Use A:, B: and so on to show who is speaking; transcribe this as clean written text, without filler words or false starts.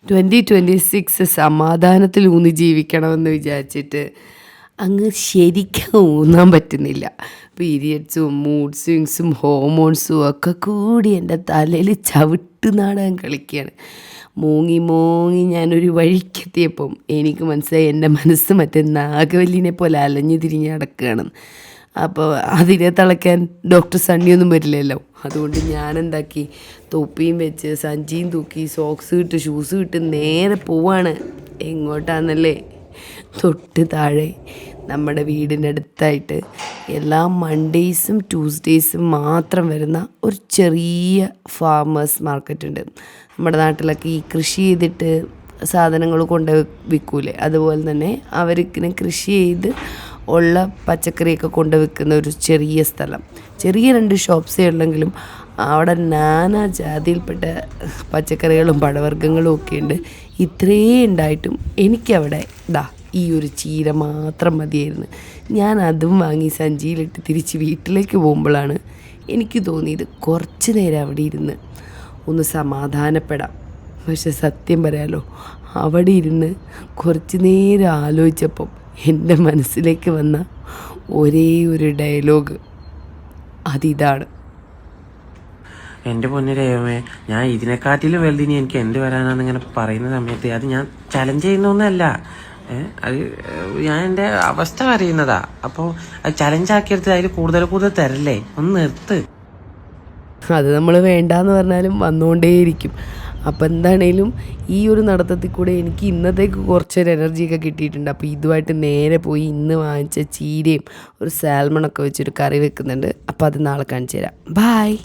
A: 2026 സമാധാനത്തിൽ ഊന്നി ജീവിക്കണമെന്ന് വിചാരിച്ചിട്ട് അങ്ങ് ശരിക്കും ഊന്നാൻ പറ്റുന്നില്ല. പീരിയഡ്സും മൂഡ് സ്വിങ്സും ഹോർമോൺസും ഒക്കെ കൂടി എൻ്റെ തലയിൽ ചവിട്ട് നാടകം കളിക്കുകയാണ്. മൂങ്ങി മൂങ്ങി ഞാനൊരു വഴിക്കെത്തിയപ്പം എനിക്ക് മനസ്സിലായി എൻ്റെ മനസ്സ് മറ്റേ നാഗവല്ലിനെ പോലെ അലഞ്ഞു തിരിഞ്ഞ് നടക്കുകയാണ്. അപ്പോൾ അതിനെ തളയ്ക്കാൻ ഡോക്ടർ സണ്ണിയൊന്നും വരില്ലല്ലോ. അതുകൊണ്ട് ഞാനെന്താക്കി, തൊപ്പിയും വെച്ച് സഞ്ചിയും തൂക്കി സോക്സ് ഇട്ട് ഷൂസ് ഇട്ട് നേരെ പോവാണ്. എങ്ങോട്ടാണെന്നല്ലേ? തൊട്ട് താഴെ നമ്മുടെ വീടിൻ്റെ അടുത്തായിട്ട് എല്ലാ മൺഡേയ്സും ട്യൂസ്ഡേയ്സും മാത്രം വരുന്ന ഒരു ചെറിയ ഫാമേഴ്സ് മാർക്കറ്റ് ഉണ്ട്. നമ്മുടെ നാട്ടിലൊക്കെ ഈ കൃഷി ചെയ്തിട്ട് സാധനങ്ങൾ കൊണ്ട് വിൽക്കൂലേ, അതുപോലെ തന്നെ അവർക്കിനെ കൃഷി ചെയ്ത് ഉള്ള പച്ചക്കറിയൊക്കെ കൊണ്ട് വിൽക്കുന്ന ഒരു ചെറിയ സ്ഥലം. ചെറിയ 2 ഷോപ്സേ ഉള്ളെങ്കിലും അവിടെ നാനാ ജാതിയിൽപ്പെട്ട പച്ചക്കറികളും പഴവർഗ്ഗങ്ങളും ഒക്കെ ഉണ്ട്. ഇത്രയും ഉണ്ടായിട്ടും എനിക്കവിടെ ഈ ഒരു ചീര മാത്രം മതിയായിരുന്നു. ഞാൻ അതും വാങ്ങി സഞ്ചിയിലിട്ട് തിരിച്ച് വീട്ടിലേക്ക് പോകുമ്പോഴാണ് എനിക്ക് തോന്നിയത് കുറച്ച് നേരം അവിടെ ഇരുന്ന് ഒന്ന് സമാധാനപ്പെടാം. പക്ഷെ സത്യം പറയാലോ, അവിടെ ഇരുന്ന് കുറച്ച് നേരം ആലോചിച്ചപ്പം എൻ്റെ മനസ്സിലേക്ക് വന്ന ഒരേ ഒരു ഡയലോഗ് അതിതാണ്.
B: എൻ്റെ പൊന്നു ദൈവമേ, ഞാൻ ഇതിനെക്കാട്ടിലും വലുതിനി എനിക്ക് എന്ത് വരാനാന്ന് ഇങ്ങനെ പറയുന്ന സമയത്ത് അത് ഞാൻ ചലഞ്ച് ചെയ്യുന്നൊന്നല്ല. അത് ഞാൻ എൻ്റെ അവസ്ഥ അറിയുന്നതാ. അപ്പോൾ അത് ചലഞ്ചാക്കിയെടുത്ത് അതിൽ കൂടുതൽ തരല്ലേ, ഒന്ന് നിർത്ത്.
A: അത് നമ്മൾ വേണ്ടാന്ന് പറഞ്ഞാലും വന്നുകൊണ്ടേയിരിക്കും. അപ്പോൾ എന്താണേലും ഈ ഒരു നടത്തത്തിൽ കൂടെ എനിക്ക് ഇന്നത്തേക്ക് കുറച്ചൊരു എനർജിയൊക്കെ കിട്ടിയിട്ടുണ്ട്. അപ്പോൾ ഇതുമായിട്ട് നേരെ പോയി ഇന്ന് വാങ്ങിച്ച ചീരയും ഒരു സാൽമണൊക്കെ വെച്ചൊരു കറി വെക്കുന്നുണ്ട്. അപ്പോൾ അത് നാളെ കാണിച്ചു തരാം. ബായ്.